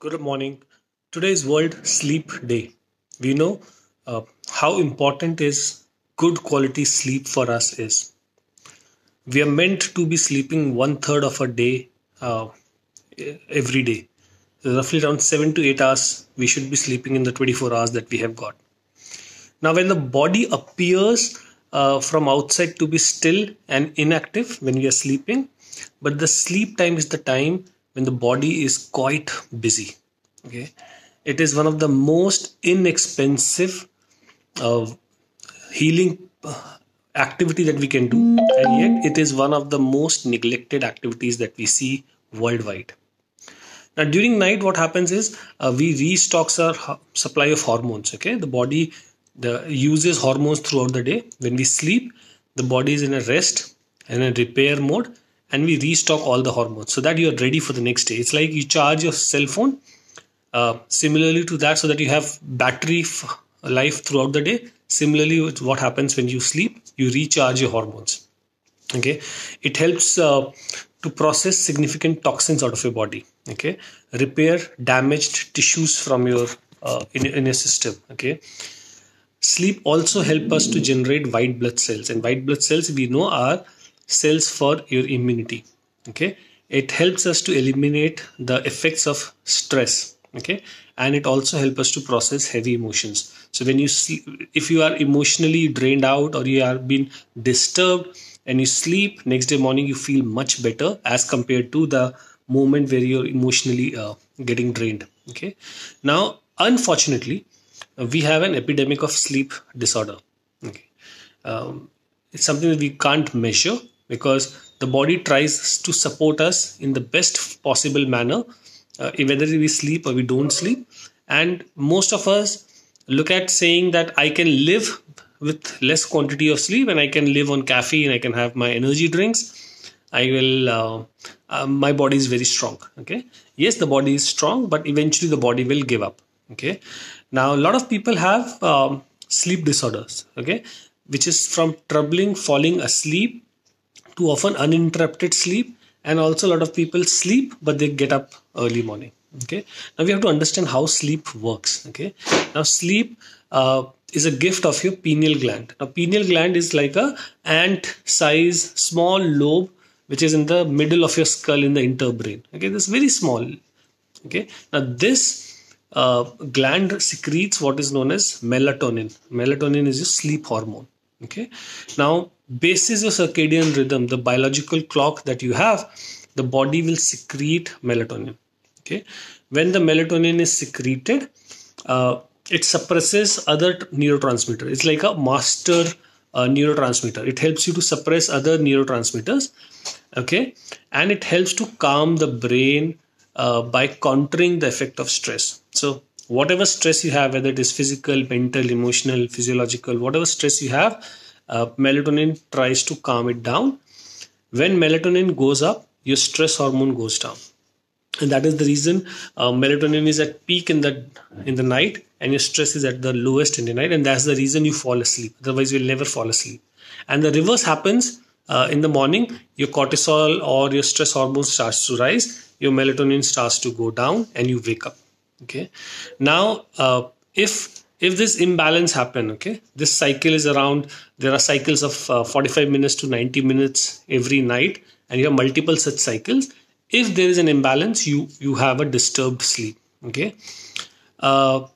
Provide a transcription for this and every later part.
Good morning. Today is World Sleep Day. We know how important is good quality sleep for us is. We are meant to be sleeping one third of a day uh, every day. So roughly around 7 to 8 hours, we should be sleeping in the 24 hours that we have got. Now, when the body appears from outside to be still and inactive when we are sleeping, but the sleep time is the time when the body is quite busy. Okay, it is one of the most inexpensive uh, healing activity that we can do, and yet it is one of the most neglected activities that we see worldwide. Now, during night, what happens is we restocks our supply of hormones. Okay, the body uses hormones throughout the day. When we sleep, the body is in a rest and a repair mode, and we restock all the hormones so that you are ready for the next day. It's like you charge your cell phone similarly to that, so that you have battery life throughout the day. Similarly, what happens when you sleep, you recharge your hormones. Okay, it helps to process significant toxins out of your body. Okay, repair damaged tissues from your in your system. Okay, sleep also help us to generate white blood cells, and white blood cells we know are cells for your immunity. Okay, it helps us to eliminate the effects of stress. Okay, and it also helps us to process heavy emotions. So when you sleep, if you are emotionally drained out or you are being disturbed and you sleep, next day morning you feel much better as compared to the moment where you're emotionally getting drained. Okay, now unfortunately we have an epidemic of sleep disorder. Okay, it's something that we can't measure because the body tries to support us in the best possible manner, whether we sleep or we don't sleep. And most of us look at saying that I can live with less quantity of sleep and I can live on caffeine, I can have my energy drinks, I will my body is very strong. Okay, yes, the body is strong, but eventually the body will give up. Okay, now a lot of people have sleep disorders. Okay, which is from troubling falling asleep to often uninterrupted sleep, and also a lot of people sleep but they get up early morning. Okay, now we have to understand how sleep works. Okay, now sleep is a gift of your pineal gland. Now pineal gland is like a ant size small lobe which is in the middle of your skull in the interbrain. Okay, this is very small. Okay, now this gland secretes what is known as melatonin. Melatonin is a sleep hormone. Okay, now basis of circadian rhythm, the biological clock that you have, the body will secrete melatonin. Okay, when the melatonin is secreted, it suppresses other neurotransmitter. It's like a master neurotransmitter. It helps you to suppress other neurotransmitters. Okay, and it helps to calm the brain by countering the effect of stress. So whatever stress you have, whether it is physical, mental, emotional, physiological, whatever stress you have, melatonin tries to calm it down. When melatonin goes up, your stress hormone goes down, and that is the reason melatonin is at peak in the night and your stress is at the lowest in the night, and that's the reason you fall asleep. Otherwise you'll never fall asleep. And the reverse happens in the morning. Your cortisol or your stress hormone starts to rise, your melatonin starts to go down, and you wake up. Okay, now if this imbalance happen, okay, this cycle is around, there are cycles of 45 minutes to 90 minutes every night, and you have multiple such cycles. If there is an imbalance, you have a disturbed sleep. Okay, uh,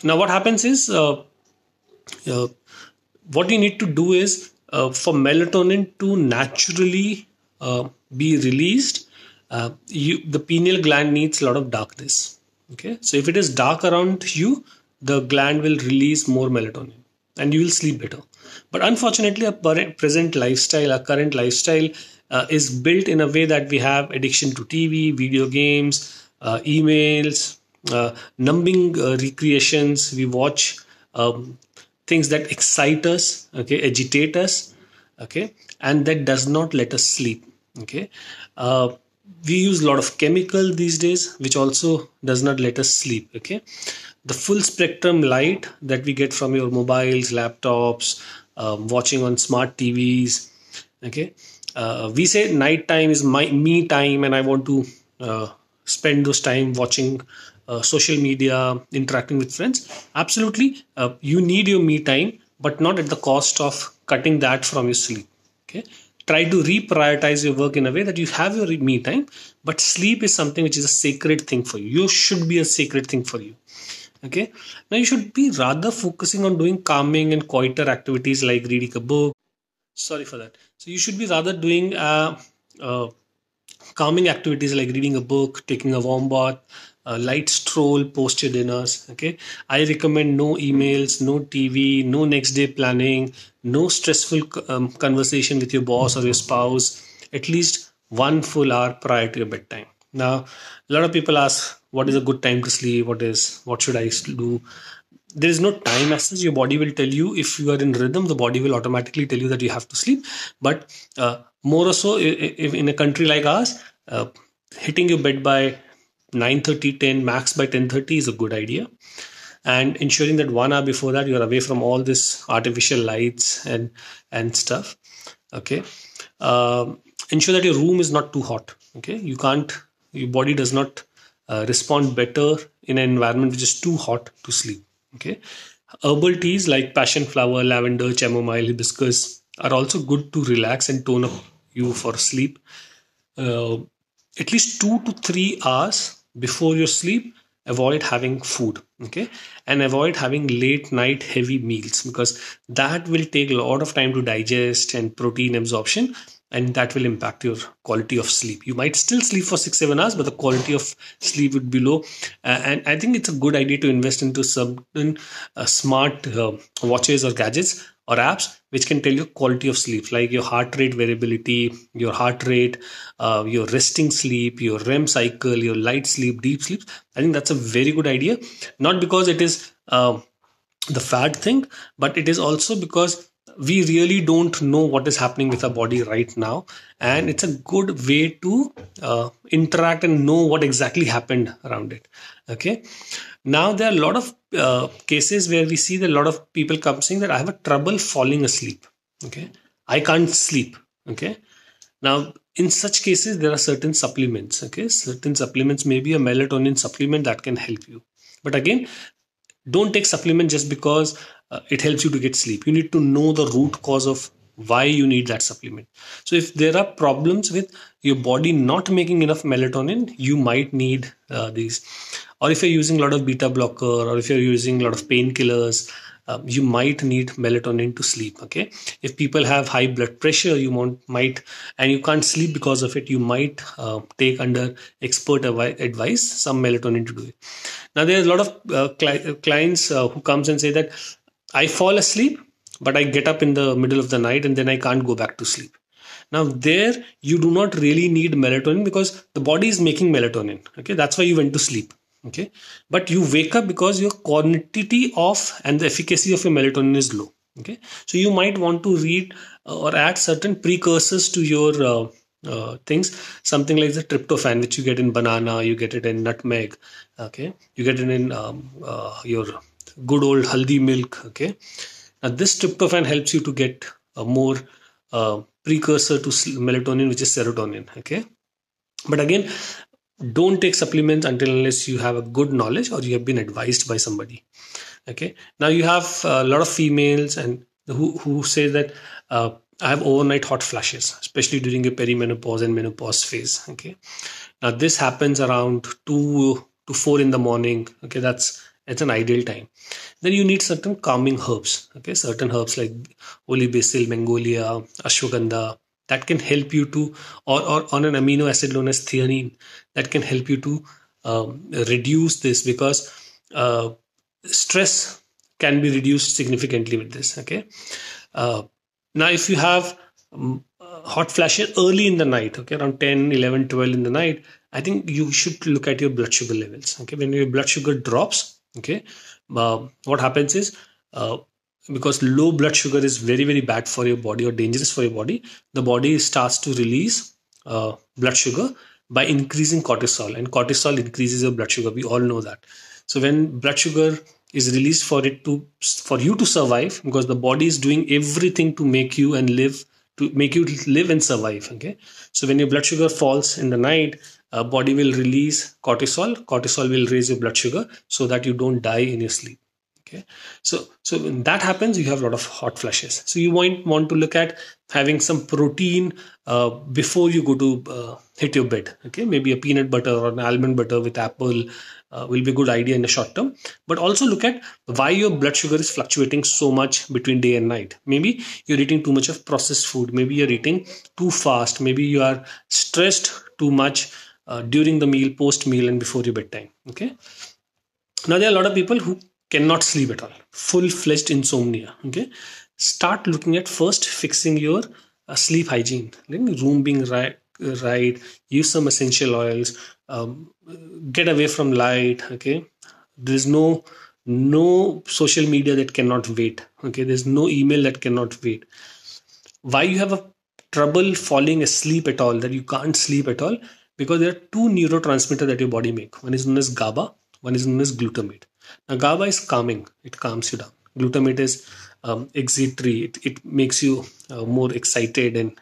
now what happens is uh, what you need to do is for melatonin to naturally be released, the pineal gland needs a lot of darkness. Okay, so if it is dark around you, the gland will release more melatonin and you will sleep better. But unfortunately, our present lifestyle, our current lifestyle is built in a way that we have addiction to TV, video games, emails, numbing recreations. We watch things that excite us, okay, agitate us, okay, and that does not let us sleep. Okay, uh, we use a lot of chemical these days which also does not let us sleep. Okay, the full spectrum light that we get from your mobiles, laptops, watching on smart TVs. Okay, we say night time is my me time and I want to spend those time watching social media, interacting with friends. Absolutely, you need your me time, but not at the cost of cutting that from your sleep. Okay, try to reprioritize your work in a way that you have your me time, but sleep is something which is a sacred thing for you. You should be a sacred thing for you. Okay, now you should be rather focusing on doing calming and quieter activities like reading a book. Sorry for that. So you should be rather doing uh, calming activities like reading a book, taking a warm bath, a light stroll post your dinners. Okay, I recommend no emails, no TV, no next day planning, no stressful conversation with your boss or your spouse. At least 1 full hour prior to your bedtime. Now, a lot of people ask, what is a good time to sleep? What should I do? There is no time as such. Your body will tell you. If you are in rhythm, the body will automatically tell you that you have to sleep. But more or so, if in a country like ours, hitting your bed by 9:30, 10, max by 10:30 is a good idea, and ensuring that 1 hour before that you're away from all this artificial lights and stuff. Okay, ensure that your room is not too hot. Okay, your body does not respond better in an environment which is too hot to sleep. Okay, herbal teas like passion flower, lavender, chamomile, hibiscus are also good to relax and tone up you for sleep. uh, at least 2 to 3 hours before your sleep, avoid having food. Okay, and avoid having late night heavy meals, because that will take a lot of time to digest and protein absorption, and that will impact your quality of sleep. You might still sleep for 6 7 hours, but the quality of sleep would be low. And I think it's a good idea to invest into certain smart watches or gadgets or apps which can tell you quality of sleep, like your heart rate variability, your heart rate, your resting sleep, your REM cycle, your light sleep, deep sleep. I think that's a very good idea. Not because it is the fad thing, but it is also because we really don't know what is happening with our body right now, and it's a good way to interact and know what exactly happened around it. Okay, now there are a lot of cases where we see that a lot of people come saying that I have a trouble falling asleep. Okay, I can't sleep. Okay, now in such cases there are certain supplements. Okay, certain supplements, maybe a melatonin supplement that can help you. But again, don't take supplement just because it helps you to get sleep. You need to know the root cause of why you need that supplement. So if there are problems with your body not making enough melatonin, you might need these. Or if you're using a lot of beta blocker, or if you're using a lot of painkillers, you might need melatonin to sleep. Okay, if people have high blood pressure, might, and you can't sleep because of it, you might take under expert advice some melatonin to do it. Now there's a lot of clients who comes and say that I fall asleep, but I get up in the middle of the night and then I can't go back to sleep. Now there you do not really need melatonin, because the body is making melatonin. Okay, that's why you went to sleep. Okay, but you wake up because your quantity of and the efficacy of your melatonin is low. Okay, so you might want to read or add certain precursors to your things, something like the tryptophan, which you get in banana, you get it in nutmeg. Okay, you get it in your good old haldi milk. Okay, now this tryptophan helps you to get a more precursor to melatonin, which is serotonin. Okay, but again, don't take supplements until unless you have a good knowledge or you have been advised by somebody. Okay, now you have a lot of females and who say that I have overnight hot flashes, especially during your perimenopause and menopause phase. Okay, now this happens around 2 to 4 in the morning. Okay, it's an ideal time. Then you need certain calming herbs. Okay, certain herbs like holy basil, magnolia, ashwagandha, that can help you to, or on an amino acid known as theanine, that can help you to reduce this, because stress can be reduced significantly with this. Okay, now if you have hot flashes early in the night, okay, around 10, 11, 12 in the night, I think you should look at your blood sugar levels. Okay, when your blood sugar drops, okay, what happens is, because low blood sugar is very very bad for your body or dangerous for your body, the body starts to release blood sugar by increasing cortisol, and cortisol increases your blood sugar. We all know that. So when blood sugar is released for you to survive, because the body is doing everything to make you and live, to make you live and survive. Okay, so when your blood sugar falls in the night, body will release cortisol will raise your blood sugar so that you don't die in your sleep. Okay, so when that happens, you have a lot of hot flashes. So you might want to look at having some protein before you go to hit your bed. Okay, maybe a peanut butter or an almond butter with apple will be a good idea in the short term. But also look at why your blood sugar is fluctuating so much between day and night. Maybe you're eating too much of processed food. Maybe you're eating too fast. Maybe you are stressed too much during the meal, post meal, and before your bedtime. Okay. Now there are a lot of people who cannot sleep at all, full-fledged insomnia. Okay, start looking at first fixing your sleep hygiene, like room being right, use some essential oils, get away from light. Okay, there's no social media that cannot wait. Okay, there's no email that cannot wait. Why you have a trouble falling asleep at all, that you can't sleep at all? Because there are two neurotransmitters that your body make. One is known as GABA, one is known as glutamate. Now GABA is calming, it calms you down. Glutamate is excitatory, it makes you more excited. And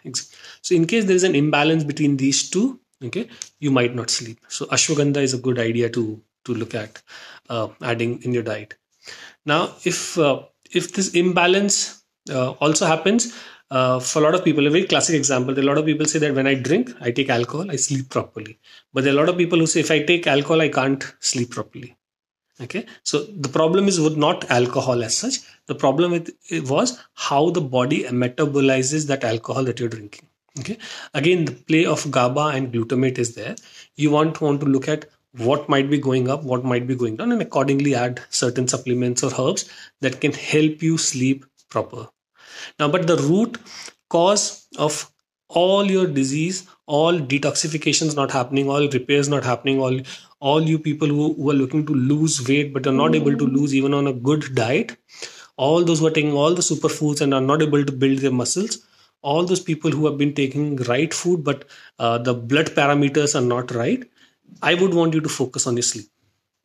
so in case there is an imbalance between these two, okay, you might not sleep. So ashwagandha is a good idea to look at adding in your diet. Now if this imbalance also happens, for a lot of people, a very classic example, a lot of people say that when I drink, I take alcohol, I sleep properly. But there are a lot of people who say if I take alcohol, I can't sleep properly. Okay, so the problem is not alcohol as such. The problem with it was how the body metabolizes that alcohol that you're drinking. Okay, again, the play of GABA and glutamate is there. You want to look at what might be going up, what might be going down, and accordingly add certain supplements or herbs that can help you sleep proper. Now, but the root cause of all your disease, all detoxifications not happening, all repairs not happening, all you people who are looking to lose weight but are not able to lose even on a good diet, all those who are taking all the superfoods and are not able to build their muscles, all those people who have been taking right food but the blood parameters are not right, I would want you to focus on your sleep.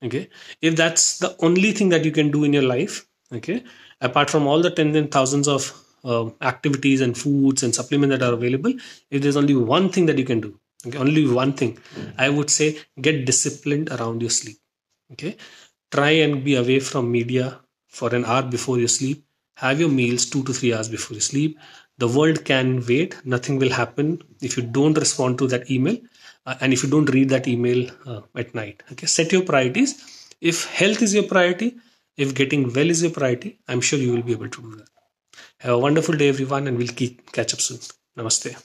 Okay, if that's the only thing that you can do in your life, okay, apart from all the tens and thousands of activities and foods and supplements that are available, if there's only one thing that you can do, okay, only one thing, I would say get disciplined around your sleep. Okay, try and be away from media for an hour before you sleep. Have your meals 2 to 3 hours before you sleep. The world can wait. Nothing will happen if you don't respond to that email and if you don't read that email at night. Okay, set your priorities. If health is your priority, if getting well is your priority, I'm sure you will be able to do that. Have a wonderful day, everyone, and we'll catch up soon. Namaste.